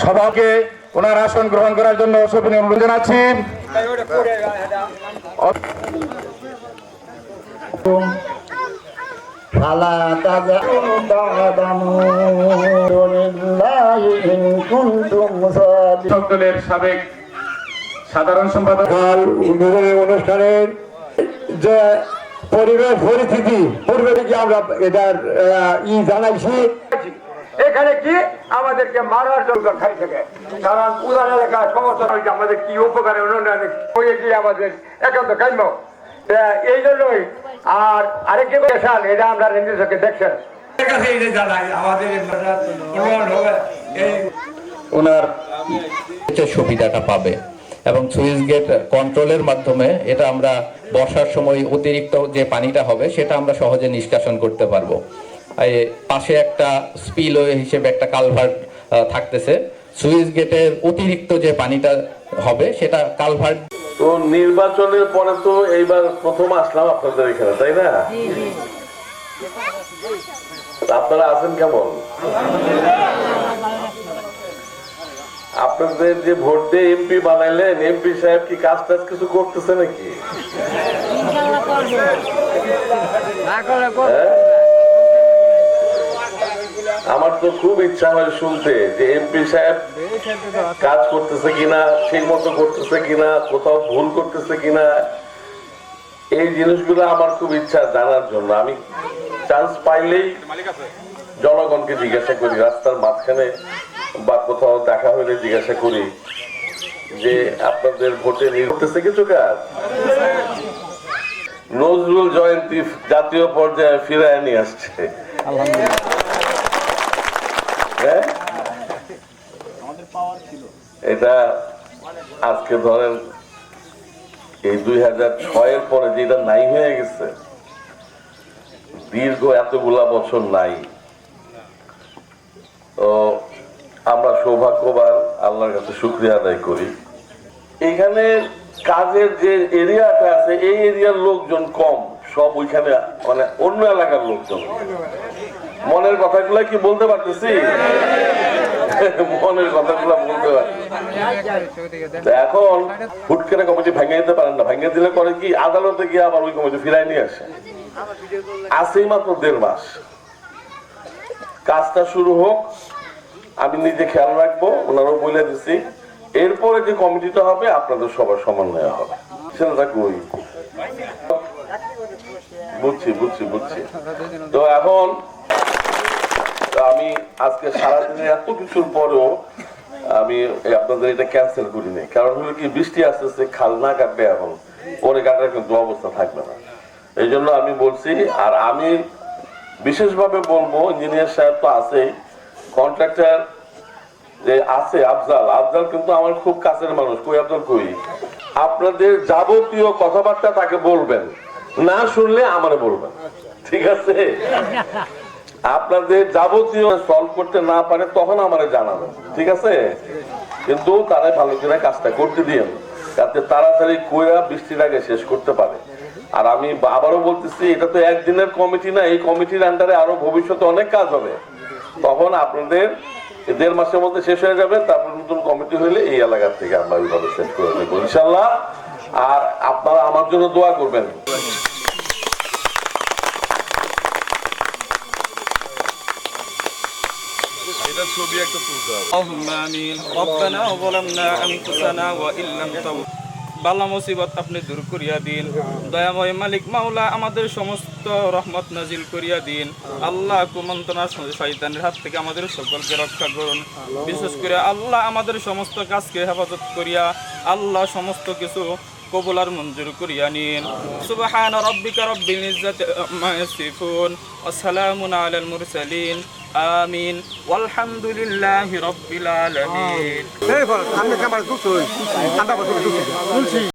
সভাকে ওনার আসন গ্রহণ করার জন্য সবিনয় অনুরোধ জানাচ্ছি। দলের সাবেক সাধারণ সম্পাদক উদ্বোধনী অনুষ্ঠানের যে পরিবেশ পরিস্থিতি পূর্বে থেকে আমরা এটার জানাইছি। এখানে কি আমাদেরকে মারার জন্য খাই থাকে, কারণ উদার এলাকা সমস্ত আমাদের কি উপকারে উন্নয়নে গিয়ে আমাদের একান্ত কাম্য। এই জন্যই আর আরেকটি সাল এটা আমরা নির্দেশকে দেখছেন ওনার সুবিধাটা পাবে এবং সুইচ গেট কন্ট্রোলের মাধ্যমে এটা আমরা বর্ষার সময় অতিরিক্ত যে পানিটা হবে সেটা আমরা সহজে নিষ্কাশন করতে পারবো। পাশে একটা স্পিলওয়ে হিসেবে একটা কালভার্ট থাকতেছে, সুইচ গেটের অতিরিক্ত যে পানিটা হবে সেটা কালভার্ট। তো নির্বাচনের পরে তো এইবার প্রথম আসলাম আপনাদের এখানে, তাই না? আপনারা আছেন কেমন? আপনাদের যে ভোট দিয়ে এমপি বানাইলেন, এমপি সাহেব কি কাজ টাজ কিছু করতেছে নাকি? আমার তো খুব ইচ্ছা হয় শুনতে যে এমপি সাহেব কাজ করতেছে কিনা, ঠিক মতো করতেছে কিনা, কোথাও ভুল করতেছে কিনা, এই জিনিসগুলো আমার খুব ইচ্ছা জানার জন্য। আমি চান্স পাইলেই জনগণকে জিজ্ঞাসা করি, রাস্তার মাঝখানে বা কোথাও দেখা হইলে জিজ্ঞাসা করি যে আপনাদের ভোটে করতেছে কিছু কাজ। নজরুল জয়ন্তী জাতীয় পর্যায়ে ফিরায় নিয়ে আসছে। এটা আজকে ধরেন এই 2006-এর পরে যেটা নাই হয়ে গেছে, দীর্ঘ এতগুলা বছর নাই। তো আমরা সৌভাগ্যবান, আল্লাহর কাছে শুকরিয়া আদায় করি। এখানে কাজের যে এরিয়াটা আছে এই এরিয়ার লোকজন কম, সব ওইখানে মানে অন্য এলাকার লোকজন। মনের কথাগুলা কি বলতে পারতেছি? মনের কথাগুলা বলতে পারছি। এখন হুট করে কমিটি ভেঙে দিতে পারেন না, ভেঙে দিলে করে কি আদালতে গিয়ে আবার ওই কমিটি ফিরাই নিয়ে আসে। আসেই মাত্র 1.5 মাস, কাজটা শুরু হোক, আমি নিজে খেয়াল রাখবো, ওনারাও বলে দিচ্ছি। এরপরে যে কমিটিটা হবে আপনাদের সবার সমন্বয় হবে। সেটা কই বুঝছি বুঝছি বুঝছি। তো এখন আমি আজকে সারাদিনে এত কিছুর পরেও আমি আপনাদের এটা ক্যান্সেল করিনি, কারণ হলো কি বৃষ্টি আসতেছে, খাল না কাটবে, এখন পরে কাটার কিন্তু অবস্থা থাকবে না। এই জন্য আমি বলছি। আর আমি বিশেষভাবে বলবো, ইঞ্জিনিয়ার সাহেব তো আছেই, কন্ট্রাক্টর যে আছে আফজাল কিন্তু আমার খুব কাছের মানুষ। কই আফজাল কই? আপনাদের যাবতীয় কথাবার্তা তাকে বলবেন, না শুনলে আমারে বলবেন, ঠিক আছে? আপনাদের যাবতীয় সলভ করতে না পারে তখন আমারে জানাবেন, ঠিক আছে? কিন্তু তারা ভালো করে কাজটা করতে দিয়েন, যাতে তাড়াতাড়ি কইরা বৃষ্টির আগে শেষ করতে পারে। আর আমি আবারও বলতেছি, এটা তো একদিনের কমিটি না, এই কমিটির আন্ডারে আরো ভবিষ্যতে অনেক কাজ হবে। তখন আপনাদের 1.5 মাসের মধ্যে শেষ হয়ে যাবে, তারপর নতুন কমিটি হইলে এই এলাকার থেকে আমরা ওইভাবে শেষ করে দেবো ইনশাল্লাহ। আর আপনারা আমার জন্য দোয়া করবেন। এটা ছবি একটা তুলতে হবে। আমিন। রব্বানা যালামনা আনফুসানা ওয়া ইল্লাম তাগফির বালা মুসিবত আপনি দূর করিয়া দিন। দয়াময় মালিক মাওলা আমাদের সমস্ত রহমত নাজিল করিয়া দিন। আল্লাহ কুমন্ত্রণা শয়তানের হাত থেকে আমাদের সকলকে রক্ষা করুন। বিশেষ করে আল্লাহ আমাদের সমস্ত কাজকে হেফাজত করিয়া আল্লাহ সমস্ত কিছু কবুল আর মঞ্জুর করিয়া নিন। সুবহান রাব্বিকা রাব্বিল ইজ্জাতি আম্মা ইয়াসিফুন ওয়া সালামুন আলাল মুরসালিন। আমিন ওয়ালহামদুলিল্লাহি রাব্বিল আলামিন।